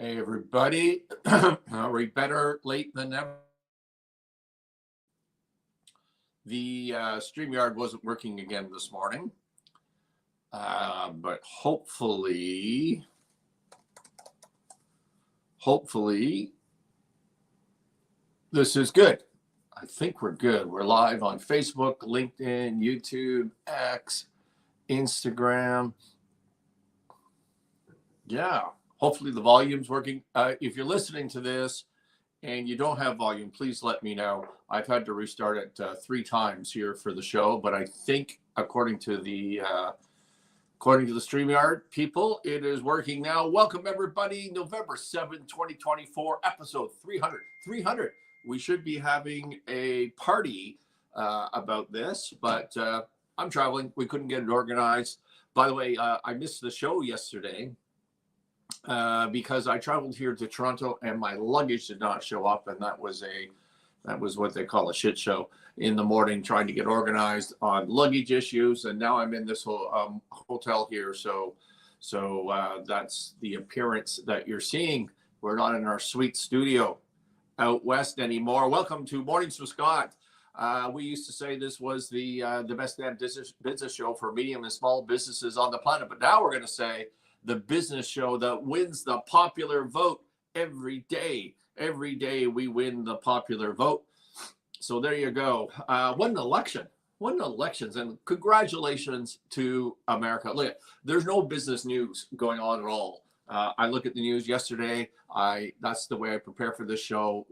Hey, everybody. We better late than never. The StreamYard wasn't working again this morning, but hopefully, this is good. I think we're good. We're live on Facebook, LinkedIn, YouTube, X, Instagram. Yeah, hopefully the volume's working. If you're listening to this and you don't have volume, please let me know. I've had to restart it 3 times here for the show, but I think according to the StreamYard people, it is working now. Welcome everybody, November 7th, 2024, episode 300. 300. We should be having a party about this, but I'm traveling. We couldn't get it organized. By the way, I missed the show yesterday because I traveled here to Toronto and my luggage did not show up, and that was what they call a shit show in the morning, trying to get organized on luggage issues. And now I'm in this whole hotel here, so that's the appearance that you're seeing. We're not in our sweet studio out west anymore. Welcome to Mornings with Scott. We used to say this was the best damn business show for medium and small businesses on the planet, but now we're going to say the business show that wins the popular vote every day. Every day we win the popular vote. So there you go. What an election. What an elections. And congratulations to America. Look, there's no business news going on at all. I look at the news yesterday. That's the way I prepare for this show.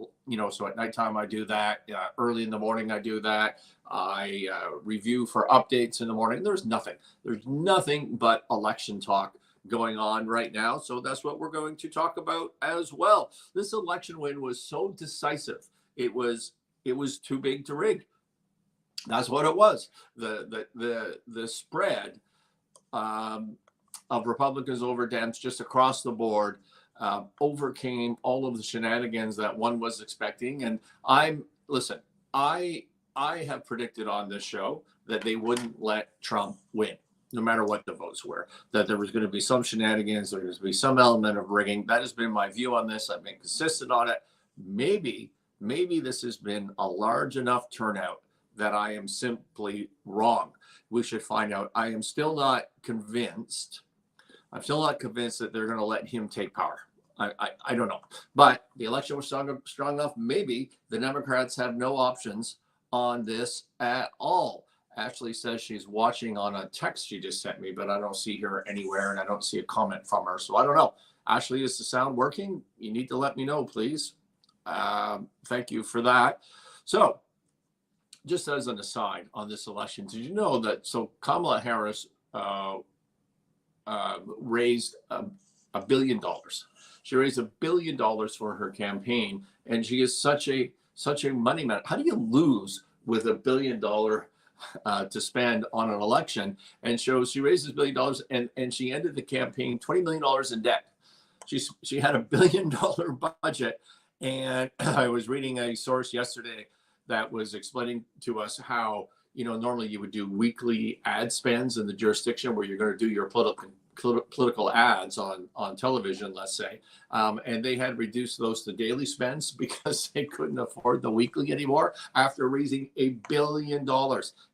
So at nighttime I do that. Early in the morning I do that. I review for updates in the morning. There's nothing but election talk going on right now. So that's what we're going to talk about as well. This election win was so decisive. It was too big to rig. That's what it was. The spread of Republicans over Dems just across the board overcame all of the shenanigans that one was expecting. And I have predicted on this show that they wouldn't let Trump win, no matter what the votes were, that there was going to be some shenanigans, there was going to be some element of rigging. That has been my view on this. I've been consistent on it. Maybe this has been a large enough turnout that I am simply wrong. We should find out. I am still not convinced. I'm still not convinced that they're going to let him take power. I don't know. But the election was strong enough. Maybe the Democrats have no options on this at all. Ashley says she's watching on a text she just sent me, but I don't see her anywhere and I don't see a comment from her. So I don't know. Ashley, is the sound working? You need to let me know, please. Thank you for that. So just as an aside on this election, did you know that Kamala Harris raised $1 billion. She raised $1 billion for her campaign, and she is such a money man. How do you lose with $1 billion to spend on an election? And she raises $1 billion, and she ended the campaign $20 million in debt. She had $1 billion budget, and I was reading a source yesterday that was explaining to us how normally you would do weekly ad spends in the jurisdiction where you're going to do your political ads on television, let's say, and they had reduced those to daily spends because they couldn't afford the weekly anymore after raising $1 billion,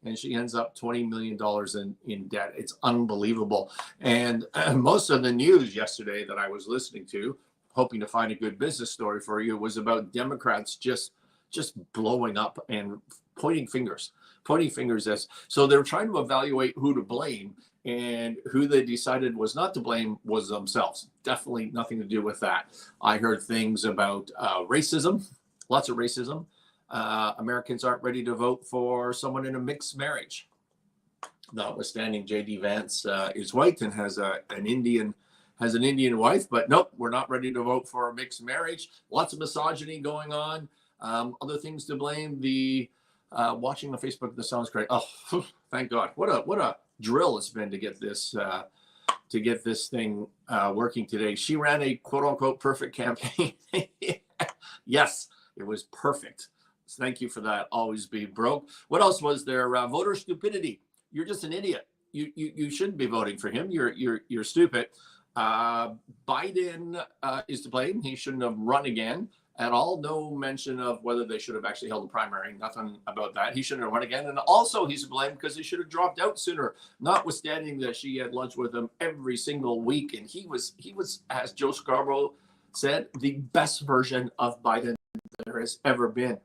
and she ends up $20 million in debt. It's unbelievable. And most of the news yesterday that I was listening to, hoping to find a good business story for you, was about Democrats just blowing up and pointing fingers as so they're trying to evaluate who to blame, and who they decided was not to blame was themselves. Definitely nothing to do with that. I heard things about racism, lots of racism. Americans aren't ready to vote for someone in a mixed marriage, notwithstanding J.D. Vance is white and has an Indian wife, but nope, we're not ready to vote for a mixed marriage. Lots of misogyny going on. Other things to blame. The watching on Facebook, this sounds great. Oh, thank God! What a drill it's been to get this thing working today. She ran a quote unquote perfect campaign. Yes, it was perfect. Thank you for that. Always be broke. What else was there? Voter stupidity. You're just an idiot. You shouldn't be voting for him. You're stupid. Biden is to blame. He shouldn't have run again at all. No mention of whether they should have actually held a primary. Nothing about that. He shouldn't have run again. And also he's to blame because he should have dropped out sooner, notwithstanding that she had lunch with him every single week. And he was, as Joe Scarborough said, the best version of Biden there has ever been.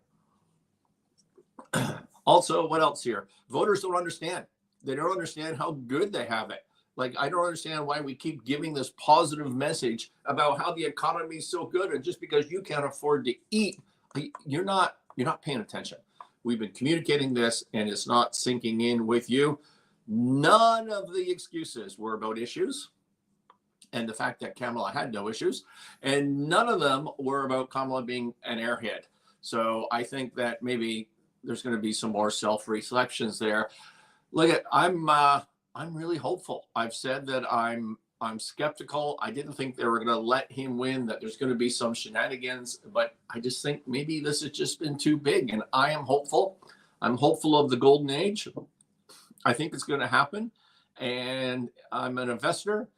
Also, what else here? Voters don't understand. They don't understand how good they have it. Like, I don't understand why we keep giving this positive message about how the economy is so good, and just because you can't afford to eat, you're not paying attention. We've been communicating this, and it's not sinking in with you. None of the excuses were about issues and the fact that Kamala had no issues, and none of them were about Kamala being an airhead. So I think that maybe there's going to be some more self-reflections there. Look, I'm really hopeful. I've said that I'm skeptical. I didn't think they were going to let him win, that there's going to be some shenanigans, but I just think maybe this has just been too big, and I am hopeful. I'm hopeful of the golden age. I think it's going to happen, and I'm an investor.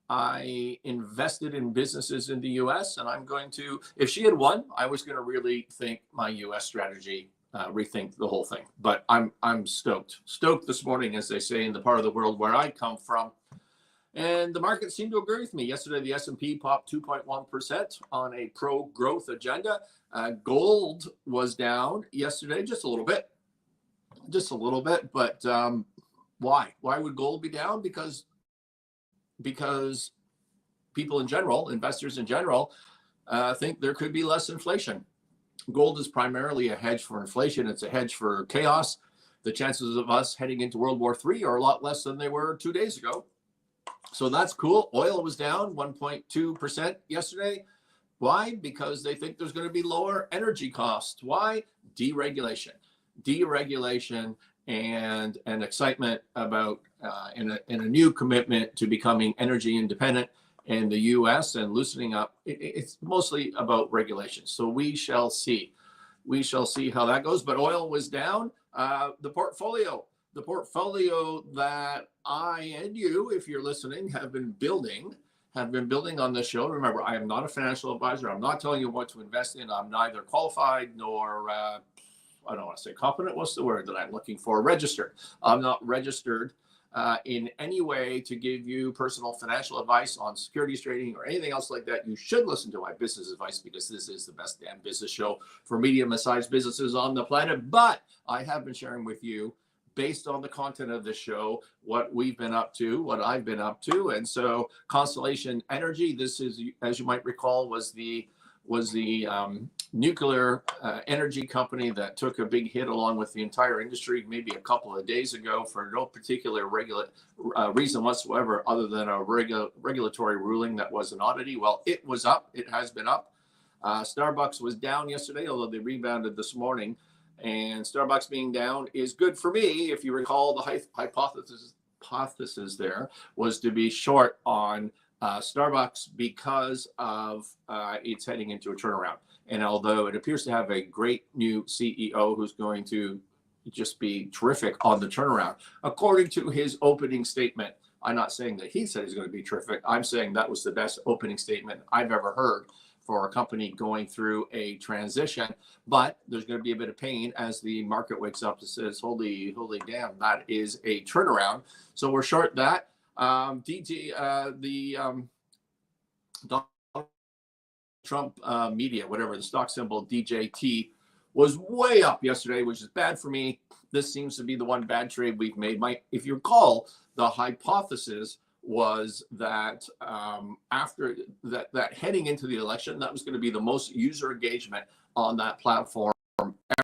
I invested in businesses in the U.S., and I'm going to, if she had won, I was going to really think my U.S. strategy, rethink the whole thing. But I'm stoked this morning, as they say in the part of the world where I come from. And the market seemed to agree with me. Yesterday, the S&P popped 2.1% on a pro-growth agenda. Gold was down yesterday just a little bit. But why? Why would gold be down? Because people in general, investors in general, think there could be less inflation. Gold is primarily a hedge for inflation. It's a hedge for chaos. The chances of us heading into World War III are a lot less than they were 2 days ago. So that's cool. Oil was down 1.2% yesterday. Why? Because they think there's going to be lower energy costs. Why? Deregulation and an excitement about and a new commitment to becoming energy independent in the U.S. and loosening up. It's mostly about regulation. So we shall see. We shall see how that goes. But oil was down. The portfolio that I and you, if you're listening, have been building on this show. Remember, I am not a financial advisor. I'm not telling you what to invest in. I'm neither qualified nor I don't want to say competent. What's the word that I'm looking for? Registered. I'm not registered in any way to give you personal financial advice on securities trading or anything else like that. You should listen to my business advice, because this is the best damn business show for medium-sized businesses on the planet. But I have been sharing with you, based on the content of this show, what we've been up to, what I've been up to. And so Constellation Energy, this is, as you might recall, was the nuclear energy company that took a big hit along with the entire industry maybe a couple of days ago for no particular reason whatsoever, other than a regulatory ruling that was an oddity. Well, it was up. It has been up. Starbucks was down yesterday, although they rebounded this morning. And Starbucks being down is good for me. If you recall, the hypothesis there was to be short on Starbucks because of it's heading into a turnaround. And although it appears to have a great new CEO who's going to just be terrific on the turnaround, according to his opening statement, I'm not saying that he said he's going to be terrific. I'm saying that was the best opening statement I've ever heard for a company going through a transition. But there's going to be a bit of pain as the market wakes up and says, holy damn, that is a turnaround. So we're short that. Donald Trump media, whatever, the stock symbol DJT, was way up yesterday, which is bad for me. This seems to be the one bad trade we've made. If you recall, the hypothesis was that after that heading into the election, that was going to be the most user engagement on that platform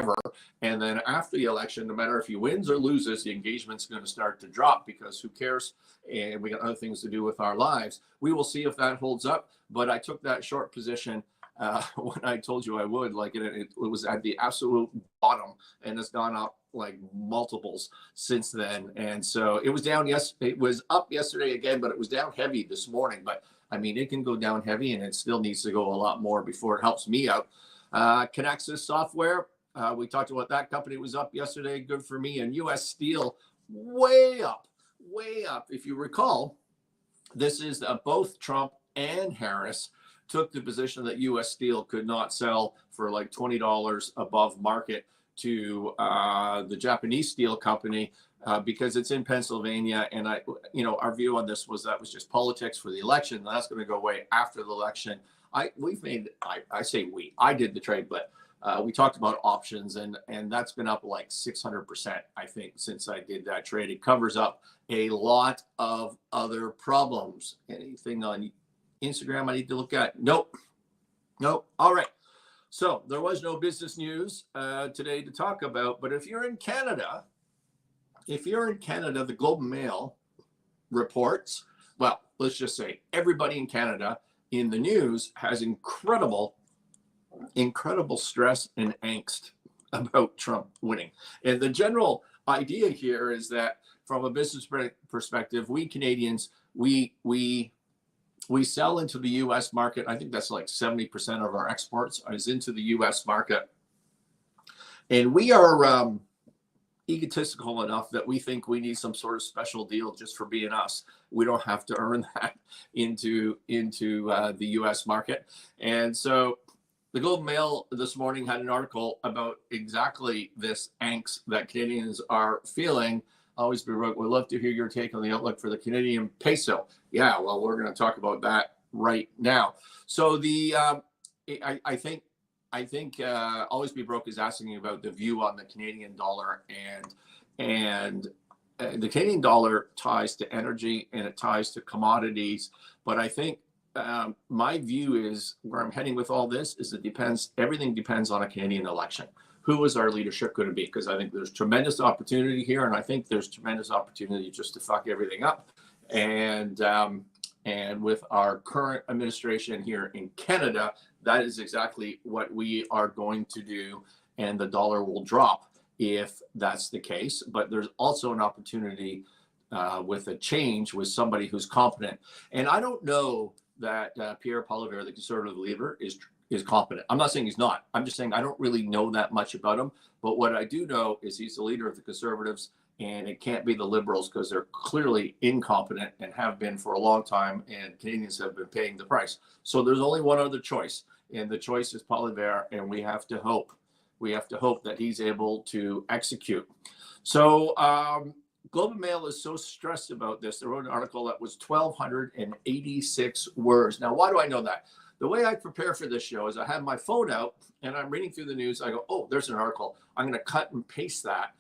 ever. And then after the election, no matter if he wins or loses, the engagement's going to start to drop, because who cares? And we got other things to do with our lives. We will see if that holds up. But I took that short position when I told you I would. Like it was at the absolute bottom, and it's gone up like multiples since then. And so it was down. Yes, it was up yesterday again, but it was down heavy this morning. But I mean, it can go down heavy, and it still needs to go a lot more before it helps me out. Kinaxis Software, we talked about that company. Was up yesterday, good for me. And US Steel, way up. If you recall, This is both Trump and Harris took the position that U.S. Steel could not sell for like $20 above market to the Japanese steel company because it's in Pennsylvania. And our view on this was that was just politics for the election. And that's going to go away after the election. I did the trade, but we talked about options, and that's been up like 600%, I think, since I did that trade. It covers up a lot of other problems. Anything on Instagram I need to look at? Nope. All right. So there was no business news today to talk about, but if you're in Canada, the Globe and Mail reports, well, let's just say everybody in Canada in the news has incredible stress and angst about Trump winning. And the general idea here is that from a business perspective, we Canadians, we sell into the U.S. market. I think that's like 70% of our exports is into the U.S. market. And we are egotistical enough that we think we need some sort of special deal just for being us. We don't have to earn that into the U.S. market. And so the Globe and Mail this morning had an article about exactly this angst that Canadians are feeling. Always be right. We'd love to hear your take on the outlook for the Canadian peso. Yeah, well, we're going to talk about that right now. So I think Always Be Broke is asking you about the view on the Canadian dollar, and the Canadian dollar ties to energy and it ties to commodities. But I think my view is where I'm heading with all this is everything depends on a Canadian election. Who is our leadership going to be? Because I think there's tremendous opportunity here, and I think there's tremendous opportunity just to fuck everything up. And with our current administration here in Canada, that is exactly what we are going to do, and the dollar will drop if that's the case. But there's also an opportunity with a change with somebody who's competent. And I don't know that Pierre Poilievre, the Conservative leader, is competent. I'm not saying he's not. I'm just saying I don't really know that much about him. But what I do know is he's the leader of the Conservatives, and it can't be the Liberals because they're clearly incompetent and have been for a long time, and Canadians have been paying the price. So there's only one other choice, and the choice is Poilievre, and we have to hope that he's able to execute. So Globe and Mail is so stressed about this. They wrote an article that was 1,286 words. Now, why do I know that? The way I prepare for this show is I have my phone out and I'm reading through the news. I go, oh, there's an article. I'm going to cut and paste that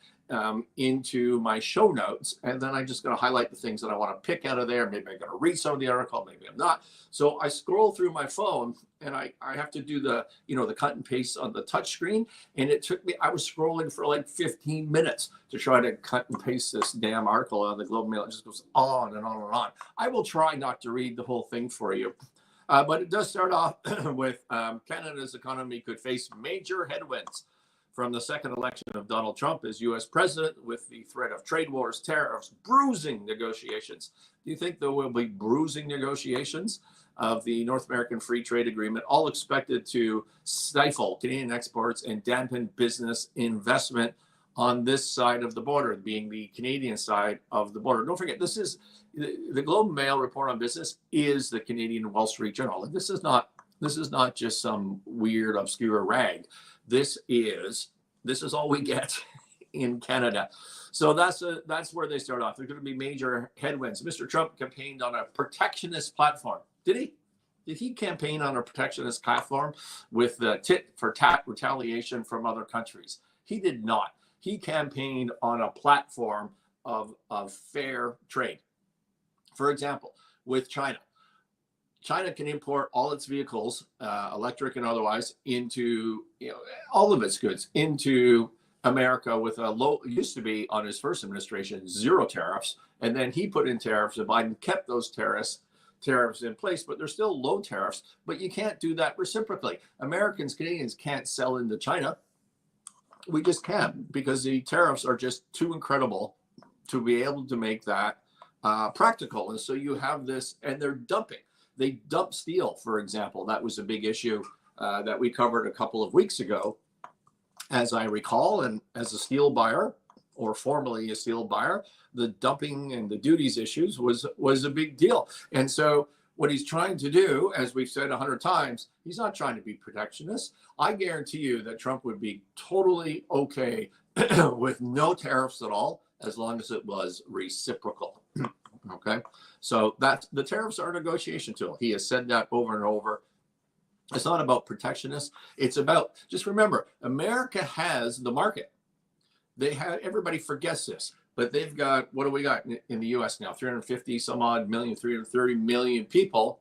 into my show notes. And then I'm just going to highlight the things that I want to pick out of there. Maybe I'm going to read some of the article. Maybe I'm not. So I scroll through my phone and I have to do the cut and paste on the touch screen. And it took me, I was scrolling for like 15 minutes to try to cut and paste this damn article on the Globe and Mail. It just goes on and on and on. I will try not to read the whole thing for you. But it does start off with Canada's economy could face major headwinds from the second election of Donald Trump as U.S. president, with the threat of trade wars, tariffs, bruising negotiations. Do you think there will be bruising negotiations of the North American Free Trade Agreement, all expected to stifle Canadian exports and dampen business investment on this side of the border, being the Canadian side of the border? Don't forget, this is the Globe and Mail report on business is the Canadian Wall Street Journal. And this is not just some weird, obscure rag. This is all we get in Canada. So that's where they start off. There's going to be major headwinds. Mr. Trump campaigned on a protectionist platform. Did he? Did he campaign on a protectionist platform with the tit for tat retaliation from other countries? He did not. He campaigned on a platform of fair trade. For example, with China. China can import all its vehicles, electric and otherwise, into all of its goods into America with a low, used to be on his first administration, 0 tariffs. And then he put in tariffs, and Biden kept those tariffs in place, but they're still low tariffs. But you can't do that reciprocally. Canadians can't sell into China. We just can't, because the tariffs are just too incredible to be able to make that practical. And so you have this, and they're dumping. They dump steel, for example. That was a big issue that we covered a couple of weeks ago, as I recall. And as a steel buyer, or formerly a steel buyer, the dumping and the duties issues was a big deal. And so what he's trying to do, as we've said 100 times, he's not trying to be protectionist. I guarantee you that Trump would be totally okay with no tariffs at all, as long as it was reciprocal. Okay, so that's the tariffs are a negotiation tool. He has said that over and over. It's not about protectionists. It's about, just remember, America has the market. They have, everybody forgets this, but they've got, what do we got in the US now? 350 some odd million, 330 million people,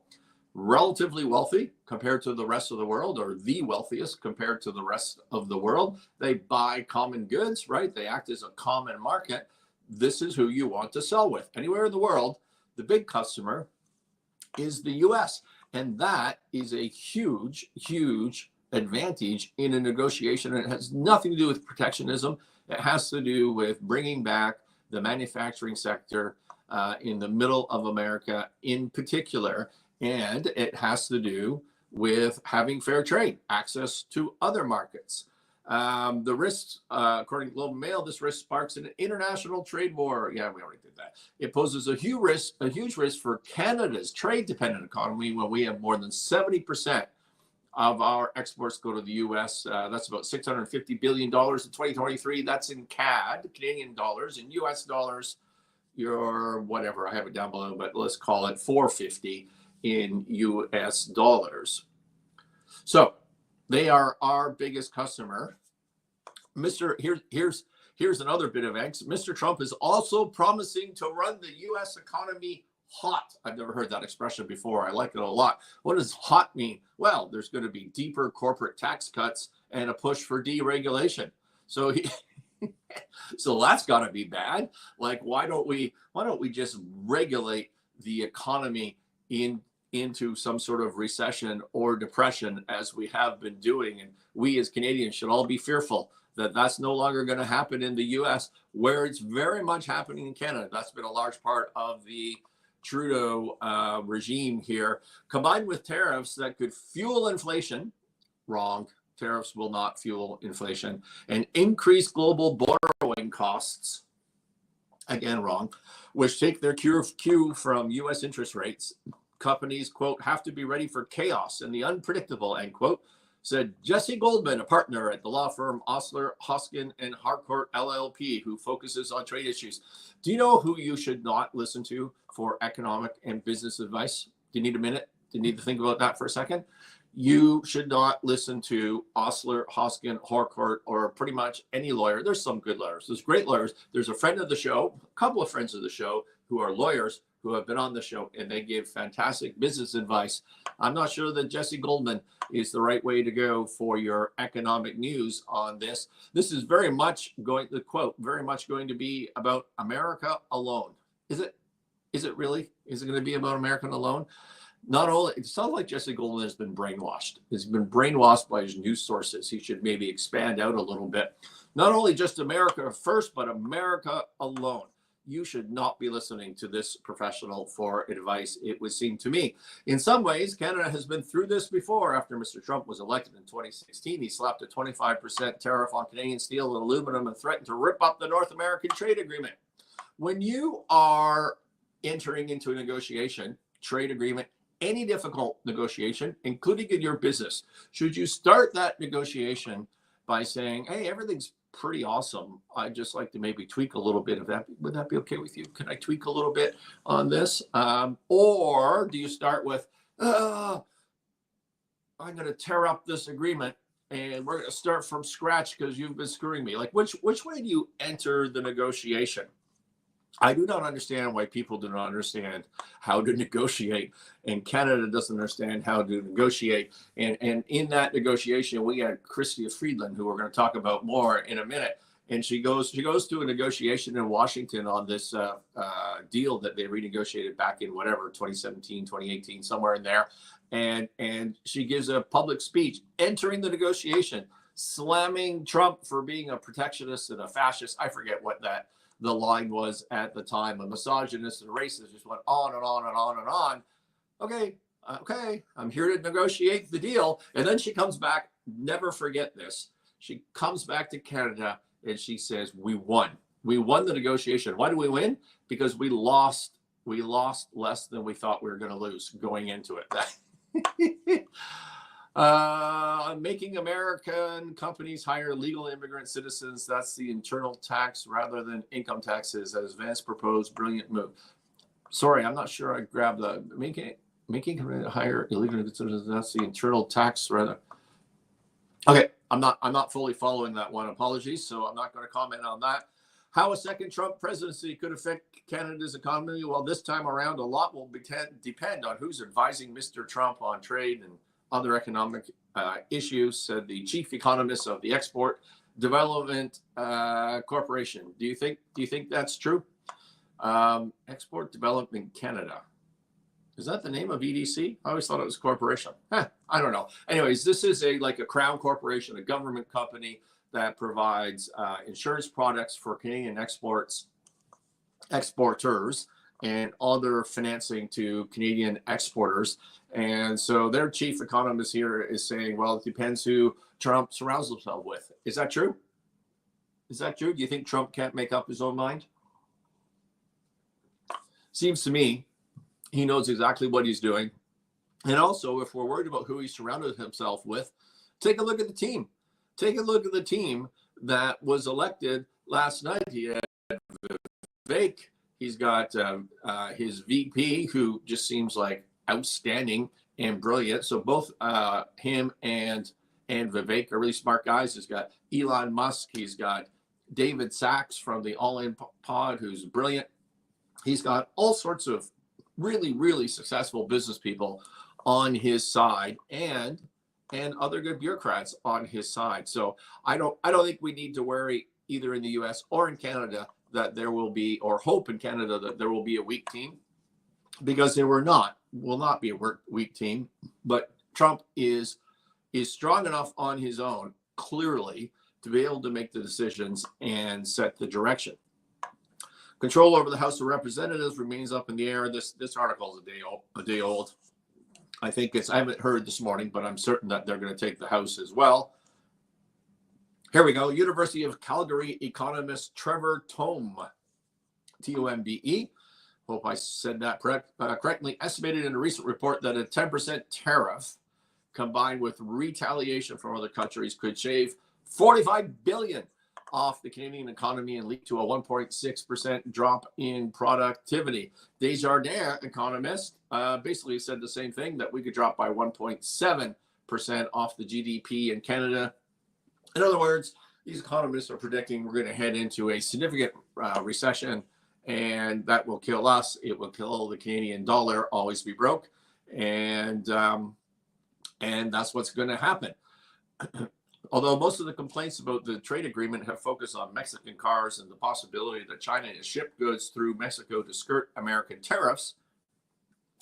relatively wealthy compared to the rest of the world, or the wealthiest compared to the rest of the world. They buy common goods, right? They act as a common market. This is who you want to sell with. Anywhere in the world, the big customer is the US. And that is a huge, huge advantage in a negotiation. And it has nothing to do with protectionism. It has to do with bringing back the manufacturing sector in the middle of America in particular. And it has to do with having fair trade, access to other markets. The risks, according to Global Mail, this risk sparks an international trade war. Yeah, we already did that. It poses a huge risk for Canada's trade-dependent economy when we have more than 70% of our exports go to the U.S. That's about $650 billion in 2023. That's in CAD, Canadian dollars. In U.S. dollars, you're whatever. I have it down below, but let's call it 450 in U.S. dollars. So they are our biggest customer. Here's another bit of angst. Mr. Trump is also promising to run the U.S. economy hot. I've never heard that expression before. I like it a lot. What does hot mean? Well, there's going to be deeper corporate tax cuts and a push for deregulation. So so that's got to be bad. Like, why don't we just regulate the economy into some sort of recession or depression, as we have been doing? And we as Canadians should all be fearful that that's no longer going to happen in the US, where it's very much happening in Canada. That's been a large part of the Trudeau regime here, combined with tariffs that could fuel inflation. Wrong. Tariffs will not fuel inflation. And increase global borrowing costs. Again, wrong. Which take their cue from US interest rates. Companies, quote, have to be ready for chaos and the unpredictable, end quote, said Jesse Goldman, a partner at the law firm Osler, Hoskin and Harcourt LLP, who focuses on trade issues. Do you know who you should not listen to for economic and business advice? Do you need a minute? Do you need to think about that for a second? You should not listen to Osler, Hoskin, Harcourt, or pretty much any lawyer. There's some good lawyers. There's great lawyers. There's a friend of the show, a couple of friends of the show who are lawyers who have been on the show, and they give fantastic business advice. I'm not sure that Jesse Goldman is the right way to go for your economic news on this. This is very much going, the quote, very much going to be about America alone. Is it? Is it really? Is it going to be about America alone? Not only, it sounds like Jesse Goldman has been brainwashed. He's been brainwashed by his news sources. He should maybe expand out a little bit. Not only just America first, but America alone. You should not be listening to this professional for advice, it would seem to me. In some ways, Canada has been through this before. After Mr. Trump was elected in 2016, he slapped a 25% tariff on Canadian steel and aluminum and threatened to rip up the North American trade agreement. When you are entering into a negotiation, trade agreement, any difficult negotiation, including in your business, should you start that negotiation by saying, hey, everything's pretty awesome, I'd just like to maybe tweak a little bit of that. Would that be okay with you? Can I tweak a little bit on this? Or do you start with, I'm going to tear up this agreement and we're going to start from scratch because you've been screwing me? Like, which way do you enter the negotiation? I do not understand why people do not understand how to negotiate, and Canada doesn't understand how to negotiate. And in that negotiation, we had Chrystia Friedland, who we're going to talk about more in a minute. And she goes to a negotiation in Washington on this deal that they renegotiated back in whatever, 2017, 2018, somewhere in there. And she gives a public speech entering the negotiation, slamming Trump for being a protectionist and a fascist. I forget what the line was at the time. A misogynist and racist, just went on and on and on and on. Okay, I'm here to negotiate the deal. And then she comes back, never forget this. She comes back to Canada and she says, we won. We won the negotiation. Why did we win? Because we lost less than we thought we were going to lose going into it. Making American companies hire legal immigrant citizens. That's the internal tax rather than income taxes, as Vance proposed. Brilliant move. Sorry, I'm not sure I grabbed the making hire illegal citizens. That's the internal tax rather. Okay, I'm not fully following that one. Apologies. So I'm not going to comment on that. How a second Trump presidency could affect Canada's economy? Well, this time around, a lot will depend on who's advising Mr. Trump on trade and other economic issues, said the chief economist of the Export Development Corporation. Do you think that's true? Export Development Canada. Is that the name of EDC? I always thought it was a corporation. I don't know. Anyways, this is like a crown corporation, a government company that provides insurance products for Canadian exporters, and other financing to Canadian exporters. And so their chief economist here is saying, well, it depends who Trump surrounds himself with. Is that true? Is that true? Do you think Trump can't make up his own mind? Seems to me he knows exactly what he's doing. And also, if we're worried about who he surrounded himself with, take a look at the team. Take a look at the team that was elected last night. He had Vivek. He's got his VP, who just seems like outstanding and brilliant. So both him and Vivek are really smart guys. He's got Elon Musk. He's got David Sachs from the All In Pod, who's brilliant. He's got all sorts of really, really successful business people on his side, and other good bureaucrats on his side. So I don't think we need to worry either in the US or in Canada that there will be, or hope in Canada that there will be a weak team, because there will not be a weak team. But Trump is strong enough on his own, clearly, to be able to make the decisions and set the direction. Control over the House of Representatives remains up in the air. This article is a day old. I haven't heard this morning, but I'm certain that they're going to take the House as well. Here we go. University of Calgary economist Trevor Tombe, Tombe, hope I said that correctly, estimated in a recent report that a 10% tariff combined with retaliation from other countries could shave $45 billion off the Canadian economy and lead to a 1.6% drop in productivity. Desjardins economist basically said the same thing, that we could drop by 1.7% off the GDP in Canada. In other words, these economists are predicting we're going to head into a significant recession, and that will kill us. It will kill the Canadian dollar, always be broke, and that's what's going to happen. Although most of the complaints about the trade agreement have focused on Mexican cars and the possibility that China has shipped goods through Mexico to skirt American tariffs,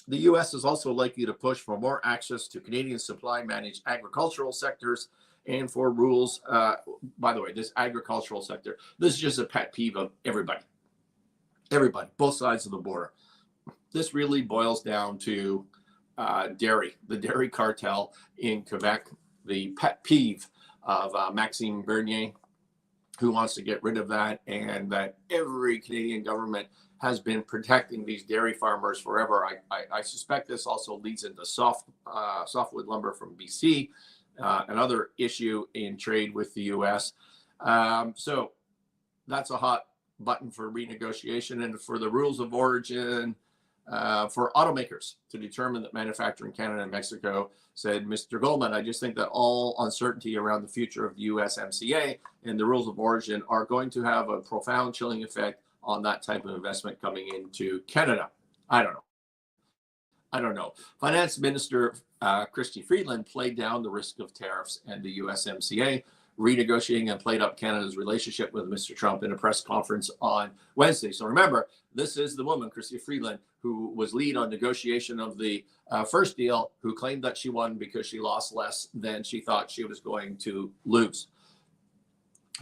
the U.S. is also likely to push for more access to Canadian supply-managed agricultural sectors and for rules. By the way, this agricultural sector, this is just a pet peeve of everybody, both sides of the border. This really boils down to dairy, the dairy cartel in Quebec, the pet peeve of Maxime Bernier, who wants to get rid of that, and that every Canadian government has been protecting these dairy farmers forever. I suspect this also leads into softwood lumber from BC, another issue in trade with the U.S. So that's a hot button for renegotiation, and for the rules of origin for automakers to determine that manufacturing Canada and Mexico, said Mr. Goldman. I just think that all uncertainty around the future of the USMCA and the rules of origin are going to have a profound chilling effect on that type of investment coming into Canada. I don't know. Finance Minister Chrystia Freeland played down the risk of tariffs and the USMCA, renegotiating and played up Canada's relationship with Mr. Trump in a press conference on Wednesday. So remember, this is the woman, Chrystia Freeland, who was lead on negotiation of the first deal, who claimed that she won because she lost less than she thought she was going to lose.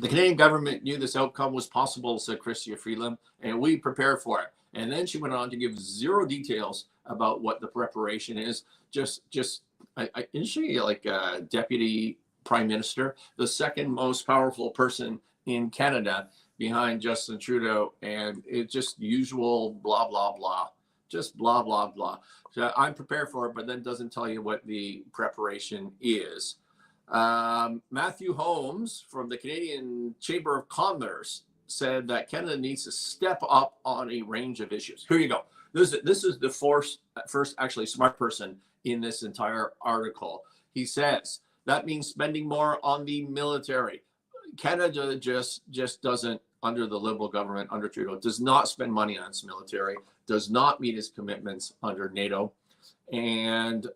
The Canadian government knew this outcome was possible, said Chrystia Freeland, and we prepared for it. And then she went on to give zero details about what the preparation is. Isn't she like a deputy prime minister, the second most powerful person in Canada? behind Justin Trudeau, and it's just usual blah, blah, blah, just blah, blah, blah. So I'm prepared for it, but then doesn't tell you what the preparation is. Matthew Holmes from the Canadian Chamber of Commerce said that Canada needs to step up on a range of issues. Here you go. This is the first actually smart person in this entire article. He says that means spending more on the military. Canada just doesn't, under the Liberal government, under Trudeau, does not spend money on its military, does not meet its commitments under NATO, and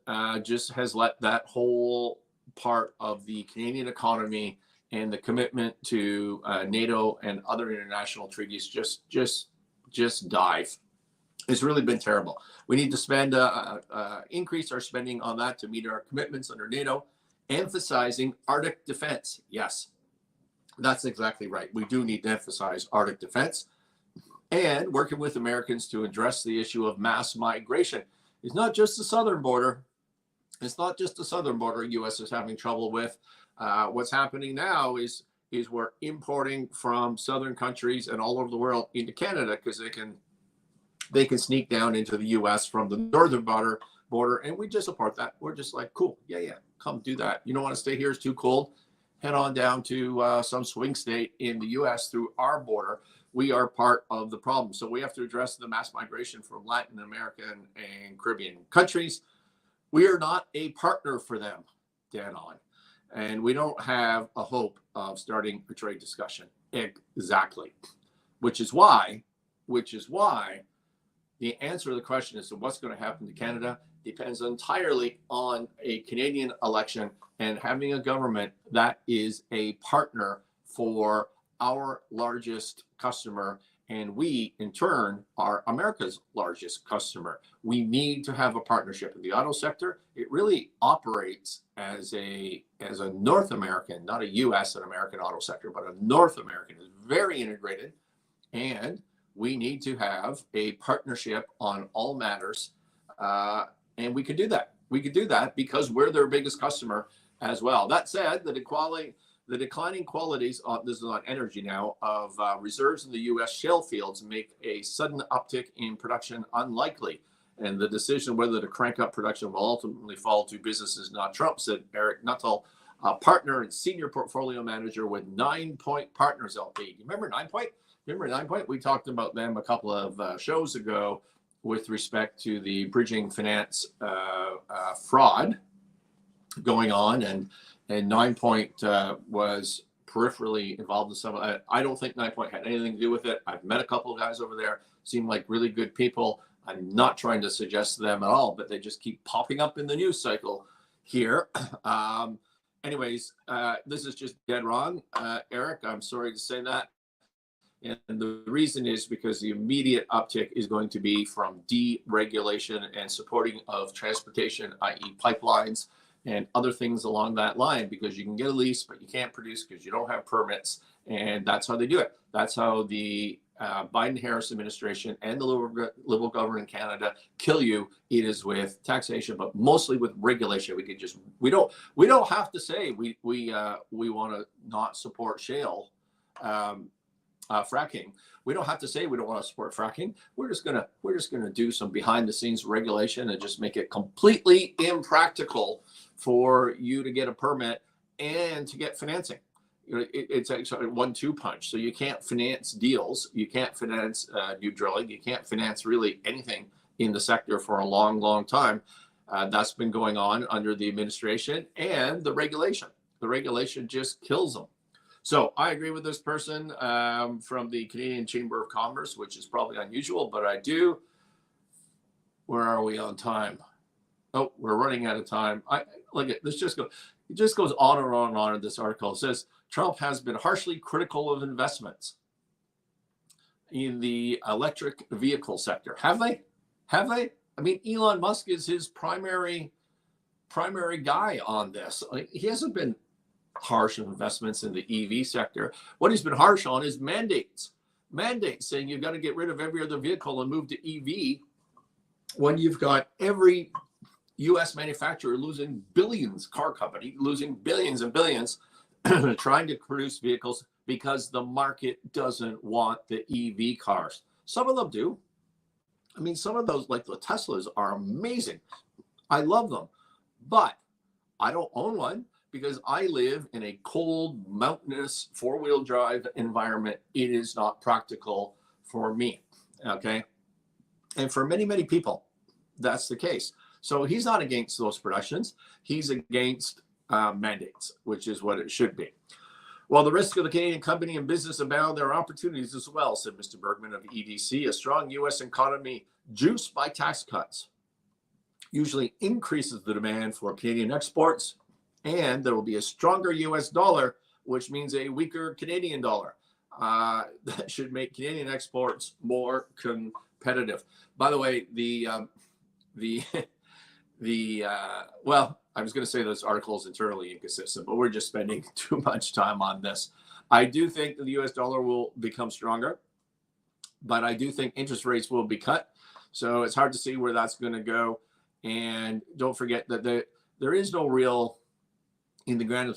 just has let that whole part of the Canadian economy and the commitment to NATO and other international treaties just dive. It's really been terrible. We need to spend increase our spending on that to meet our commitments under NATO, emphasizing Arctic defense. Yes, that's exactly right. We do need to emphasize Arctic defense and working with Americans to address the issue of mass migration. It's not just the southern border. It's not just the southern border U.S. is having trouble with. What's happening now is we're importing from southern countries and all over the world into Canada because they can sneak down into the U.S. from the northern border, and we just support that. We're just like, cool, yeah, come do that. You don't want to stay here, it's too cold. Head on down to some swing state in the U.S. through our border. We are part of the problem. So we have to address the mass migration from Latin American and Caribbean countries. We are not a partner for them, dead on. And we don't have a hope of starting a trade discussion. Exactly. Which is why the answer to the question as to what's going to happen to Canada depends entirely on a Canadian election and having a government that is a partner for our largest customer. And we, in turn, are America's largest customer. We need to have a partnership in the auto sector. It really operates as a North American, not a U.S. and American auto sector, but a North American. Is very integrated. And we need to have a partnership on all matters. And we can do that. We can do that because we're their biggest customer as well. That said, the declining qualities, this is on energy now, of reserves in the U.S. shale fields make a sudden uptick in production unlikely. And the decision whether to crank up production will ultimately fall to businesses, not Trump, said Eric Nuttall, a partner and senior portfolio manager with 9 Point Partners LP. You remember 9 Point? Remember 9 Point? We talked about them a couple of shows ago with respect to the bridging finance fraud going on, and 9 Point was peripherally involved in some. I don't think 9 Point had anything to do with it. I've met a couple of guys over there, seem like really good people. I'm not trying to suggest to them at all, but they just keep popping up in the news cycle here. Anyways, this is just dead wrong, Eric. I'm sorry to say that. And the reason is because the immediate uptick is going to be from deregulation and supporting of transportation, i.e. pipelines and other things along that line, because you can get a lease, but you can't produce because you don't have permits. And that's how they do it. That's how the Biden-Harris administration and the Liberal government in Canada kill you. It is with taxation, but mostly with regulation. We don't have to say we want to not support shale. Fracking. We don't have to say we don't want to support fracking. We're just gonna do some behind the scenes regulation and just make it completely impractical for you to get a permit and to get financing. You know, it's actually a 1-2 punch. So you can't finance deals, you can't finance new drilling, you can't finance really anything in the sector for a long, long time. That's been going on under the administration and the regulation. The regulation just kills them. So I agree with this person from the Canadian Chamber of Commerce, which is probably unusual, but I do. Where are we on time? Oh, we're running out of time. Look at this. It just goes on and on and on in this article. It says Trump has been harshly critical of investments in the electric vehicle sector. Have they? I mean, Elon Musk is his primary guy on this. Like, he hasn't been harsh on investments in the EV sector. What he's been harsh on is mandates saying you've got to get rid of every other vehicle and move to EV when you've got every U.S. manufacturer losing billions, car company losing billions and billions trying to produce vehicles because the market doesn't want the EV cars. Some of them do. I mean, some of those, like the Teslas, are amazing. I love them, but I don't own one because I live in a cold, mountainous, four-wheel drive environment. It is not practical for me, okay? And for many, many people, that's the case. So he's not against those productions. He's against mandates, which is what it should be. While the risk of the Canadian company and business abound, there are opportunities as well, said Mr. Bergman of EDC. A strong U.S. economy juiced by tax cuts usually increases the demand for Canadian exports, and there will be a stronger U.S. dollar, which means a weaker Canadian dollar. That should make Canadian exports more competitive. By the way, well, I was going to say those articles internally inconsistent, but we're just spending too much time on this. I do think that the U.S. dollar will become stronger, but I do think interest rates will be cut. So it's hard to see where that's going to go. And don't forget that there is no real, in the grand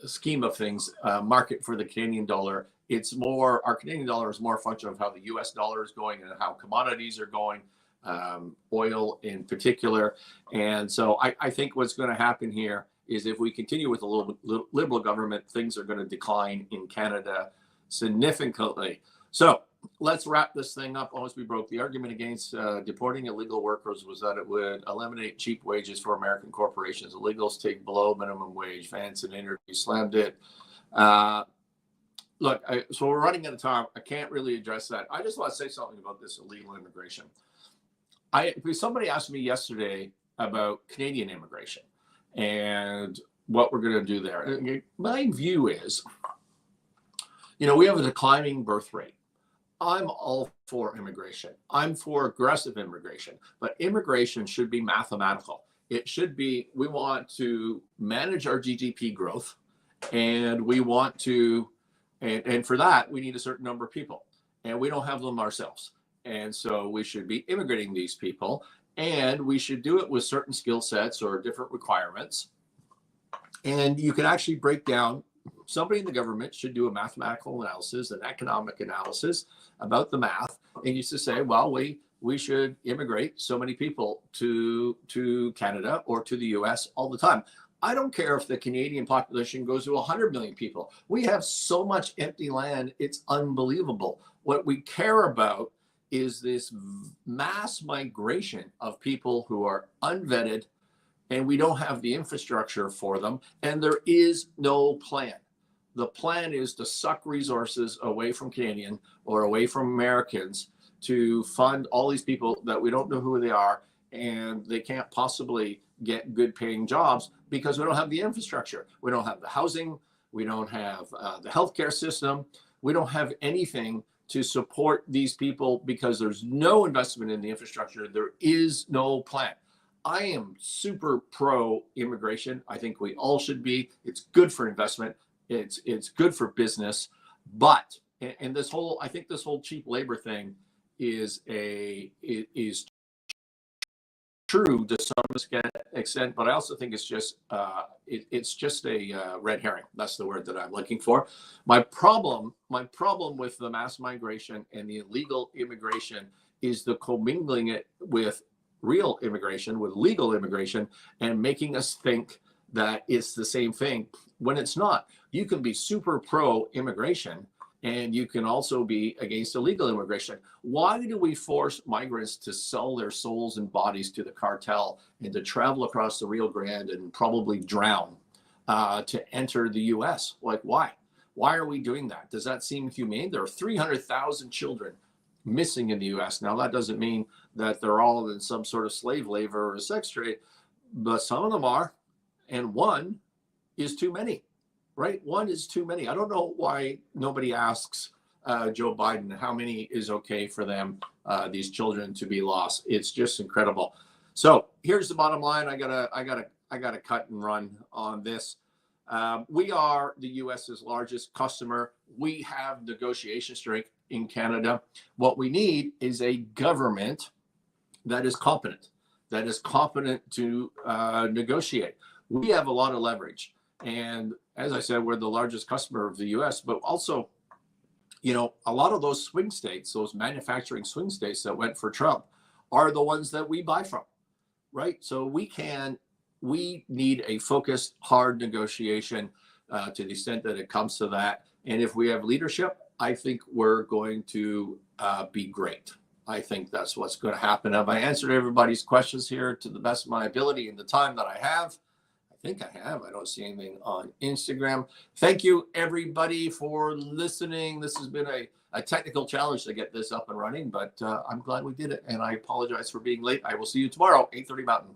scheme of things, market for the Canadian dollar. It's more, our Canadian dollar is more a function of how the U.S. dollar is going and how commodities are going. Oil in particular. And so I think what's going to happen here is if we continue with a little liberal government, things are going to decline in Canada significantly. So let's wrap this thing up. Almost we broke. The argument against deporting illegal workers was that it would eliminate cheap wages for American corporations. Illegals take below minimum wage. Vance in an interview slammed it. Look, so we're running out of time. I can't really address that. I just want to say something about this illegal immigration. Somebody asked me yesterday about Canadian immigration and what we're going to do there. My view is, we have a declining birth rate. I'm all for immigration. I'm for aggressive immigration, but immigration should be mathematical. It should be, we want to manage our GDP growth, and we want to, and for that, we need a certain number of people, and we don't have them ourselves. And so we should be immigrating these people, and we should do it with certain skill sets or different requirements. And you can actually break down, somebody in the government should do a mathematical analysis, an economic analysis about the math. And used to say, well, we should immigrate so many people to Canada or to the US all the time. I don't care if the Canadian population goes to 100 million people. We have so much empty land, it's unbelievable. What we care about is this mass migration of people who are unvetted, and we don't have the infrastructure for them, and there is no plan. The plan is to suck resources away from Canadian or away from Americans to fund all these people that we don't know who they are, and they can't possibly get good paying jobs because we don't have the infrastructure. We don't have the housing. We don't have the healthcare system. We don't have anything to support these people because there's no investment in the infrastructure. There is no plan. I am super pro immigration. I think we all should be. It's good for investment. It's good for business. But, and this whole, I think this whole cheap labor thing is true to some extent, but I also think it's just a red herring. That's the word that I'm looking for. My problem with the mass migration and the illegal immigration is the commingling it with real immigration, with legal immigration, and making us think that it's the same thing when it's not. You can be super pro immigration, and you can also be against illegal immigration. Why do we force migrants to sell their souls and bodies to the cartel and to travel across the Rio Grande and probably drown to enter the U.S.? Like, why? Why are we doing that? Does that seem humane? There are 300,000 children missing in the U.S. Now, that doesn't mean that they're all in some sort of slave labor or sex trade, but some of them are, and one is too many. Right? One is too many. I don't know why nobody asks Joe Biden how many is okay for them, these children to be lost. It's just incredible. So here's the bottom line. I gotta cut and run on this. We are the U.S.'s largest customer. We have negotiation strength in Canada. What we need is a government that is competent to negotiate. We have a lot of leverage. And as I said, we're the largest customer of the US, but also, you know, a lot of those swing states, those manufacturing swing states that went for Trump, are the ones that we buy from, right? So we need a focused, hard negotiation to the extent that it comes to that. And if we have leadership, I think we're going to be great. I think that's what's going to happen. Have I answered everybody's questions here to the best of my ability in the time that I have? I think I have. I don't see anything on Instagram. Thank you, everybody, for listening. This has been a technical challenge to get this up and running, but I'm glad we did it. And I apologize for being late. I will see you tomorrow, 8:30 Mountain.